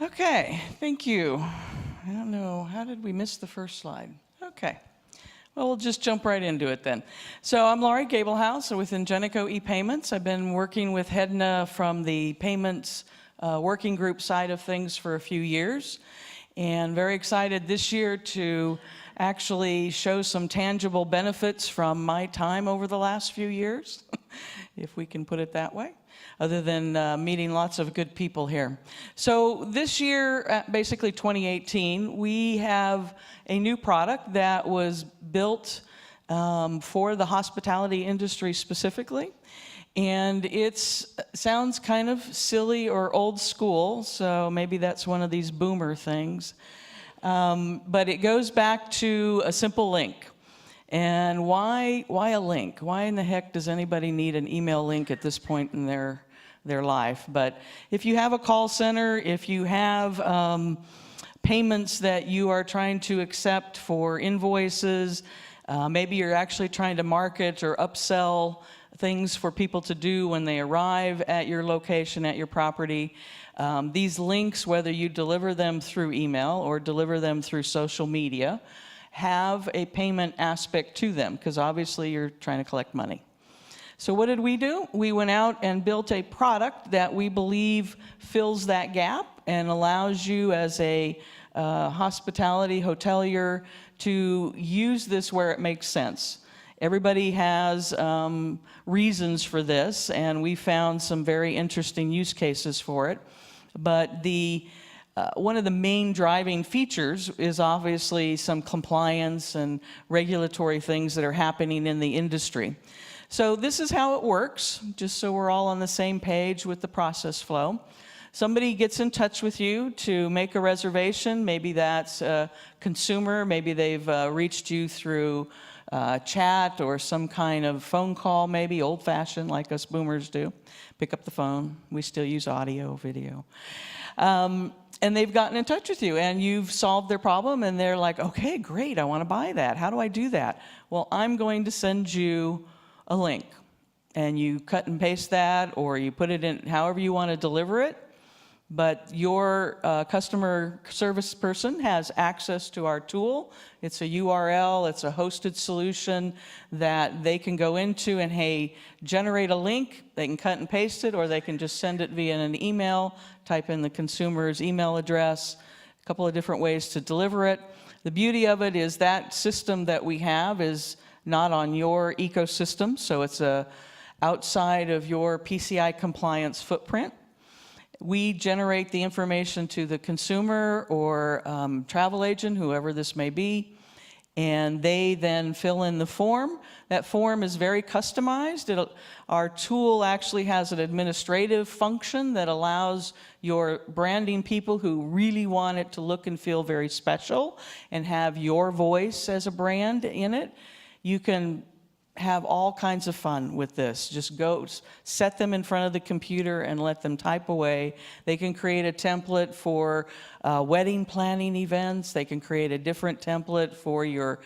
Okay, thank you. I don't know, how did we miss the first slide? Okay. Well, we'll just jump right into it then. So I'm Laurie Gablehouse with Ingenico ePayments. I've been working with HEDNA from the payments working group side of things for a few years, and very excited this year to actually show some tangible benefits from my time over the last few years, if we can put it that way, other than meeting lots of good people here. So this year, basically 2018, we have a new product that was built for the hospitality industry specifically. And it sounds kind of silly or old school, so maybe that's one of these boomer things. But it goes back to a simple link. And why a link? Why in the heck does anybody need an email link at this point in their life? But if you have a call center, if you have payments that you are trying to accept for invoices, maybe you're actually trying to market or upsell things for people to do when they arrive at your location, at your property. These links, whether you deliver them through email or deliver them through social media, have a payment aspect to them, because obviously you're trying to collect money. So what did we do? We went out and built a product that we believe fills that gap and allows you as a hospitality hotelier to use this where it makes sense. Everybody has reasons for this, and we found some very interesting use cases for it. But one of the main driving features is obviously some compliance and regulatory things that are happening in the industry. So this is how it works, just so we're all on the same page with the process flow. Somebody gets in touch with you to make a reservation. Maybe that's a consumer. Maybe they've reached you through chat or some kind of phone call, maybe old-fashioned like us boomers do. Pick up the phone. We still use audio, video. And they've gotten in touch with you, and you've solved their problem, and they're like, okay, great, I want to buy that. How do I do that? Well, I'm going to send you a link. And you cut and paste that, or you put it in however you want to deliver it. But your customer service person has access to our tool. It's a URL, it's a hosted solution that they can go into and, hey, generate a link. They can cut and paste it, or they can just send it via an email, type in the consumer's email address, a couple of different ways to deliver it. The beauty of it is that system that we have is not on your ecosystem, so it's outside of your PCI compliance footprint. We generate the information to the consumer or travel agent, whoever this may be, and they then fill in the form. That form is very customized. Our tool actually has an administrative function that allows your branding people who really want it to look and feel very special and have your voice as a brand in it. You can have all kinds of fun with this. Just go set them in front of the computer and let them type away. They can create a template for wedding planning events. They can create a different template for your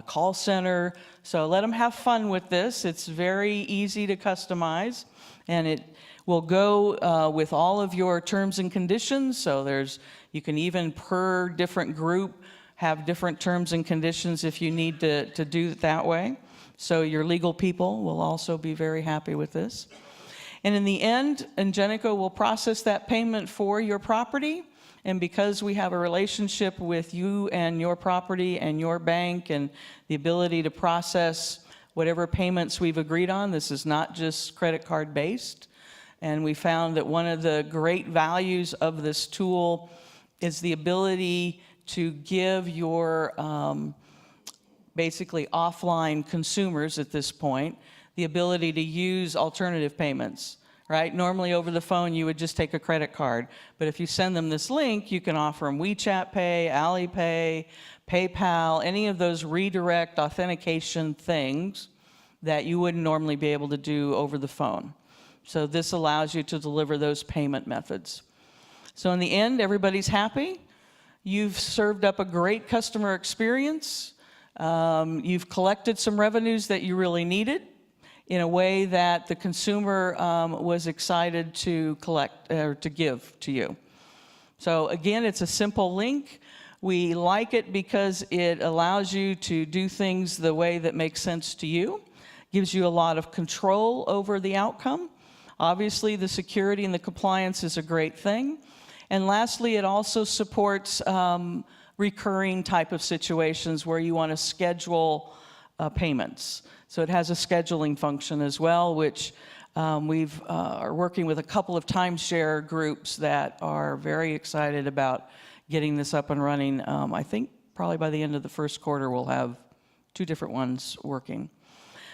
call center. So let them have fun with this. It's very easy to customize, and it will go with all of your terms and conditions. So you can even per different group have different terms and conditions if you need to do it that way. So your legal people will also be very happy with this. And in the end, Ingenico will process that payment for your property. And because we have a relationship with you and your property and your bank and the ability to process whatever payments we've agreed on, this is not just credit card based. And we found that one of the great values of this tool is the ability to give your basically offline consumers at this point the ability to use alternative payments, right? Normally over the phone you would just take a credit card, but if you send them this link, you can offer them WeChat Pay, Alipay, PayPal, any of those redirect authentication things that you wouldn't normally be able to do over the phone. So this allows you to deliver those payment methods. So in the end, everybody's happy. You've served up a great customer experience. You've collected some revenues that you really needed in a way that the consumer was excited to collect or to give to you. So again, it's a simple link. We like it because it allows you to do things the way that makes sense to you, gives you a lot of control over the outcome. Obviously, the security and the compliance is a great thing. And lastly, it also supports recurring type of situations where you want to schedule payments. So it has a scheduling function as well, which we've are working with a couple of timeshare groups that are very excited about getting this up and running. I think probably by the end of the first quarter, we'll have 2 different ones working.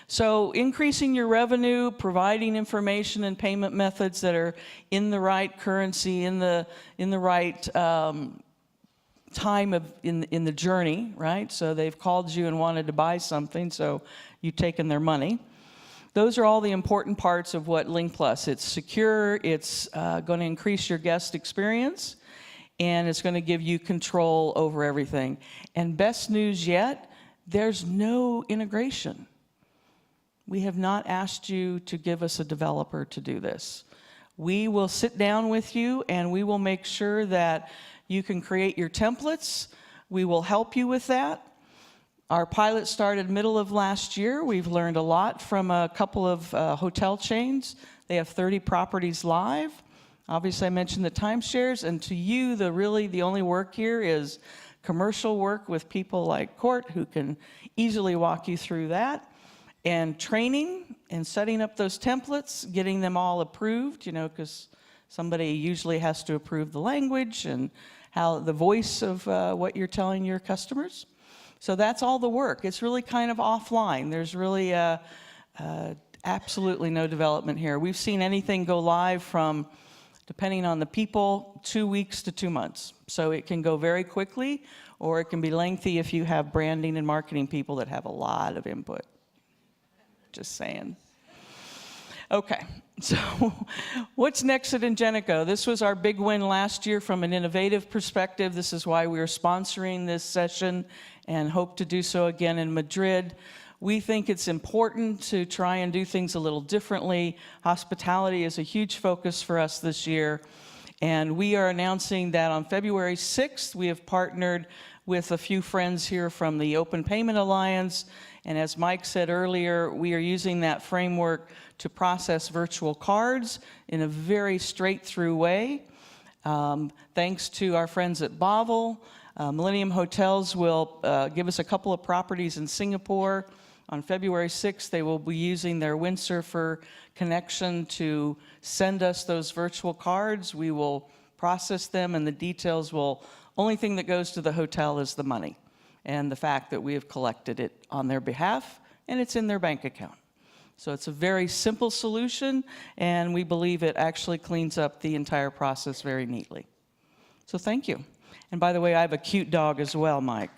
So increasing your revenue, providing information and payment methods that are in the right currency, in the right time in the journey, right? So they've called you and wanted to buy something, so you've taken their money. Those are all the important parts of what LINKPLUS. It's secure, it's going to increase your guest experience, and it's going to give you control over everything. And best news yet, there's no integration. We have not asked you to give us a developer to do this. We will sit down with you and we will make sure that you can create your templates. We will help you with that. Our pilot started middle of last year. We've learned a lot from a couple of hotel chains. They have 30 properties live. Obviously, I mentioned the timeshares, and to you, the only work here is commercial work with people like Court who can easily walk you through that. And training and setting up those templates, getting them all approved, you know, because somebody usually has to approve the language and how the voice of what you're telling your customers. So that's all the work. It's really kind of offline. There's really absolutely no development here. We've seen anything go live from, depending on the people, 2 weeks to 2 months. So it can go very quickly, or it can be lengthy if you have branding and marketing people that have a lot of input. Just saying. Okay, so what's next at Ingenico? This was our big win last year from an innovative perspective. This is why we are sponsoring this session and hope to do so again in Madrid. We think it's important to try and do things a little differently. Hospitality is a huge focus for us this year. And we are announcing that on February 6th, we have partnered with a few friends here from the Open Payment Alliance. And as Mike said earlier, we are using that framework to process virtual cards in a very straight-through way. Thanks to our friends at Bavel, Millennium Hotels will give us a couple of properties in Singapore. On February 6th, they will be using their windsurfer connection to send us those virtual cards. We will process them, and the details will, only thing that goes to the hotel is the money and the fact that we have collected it on their behalf, and it's in their bank account. So it's a very simple solution, and we believe it actually cleans up the entire process very neatly. So thank you. And by the way, I have a cute dog as well, Mike.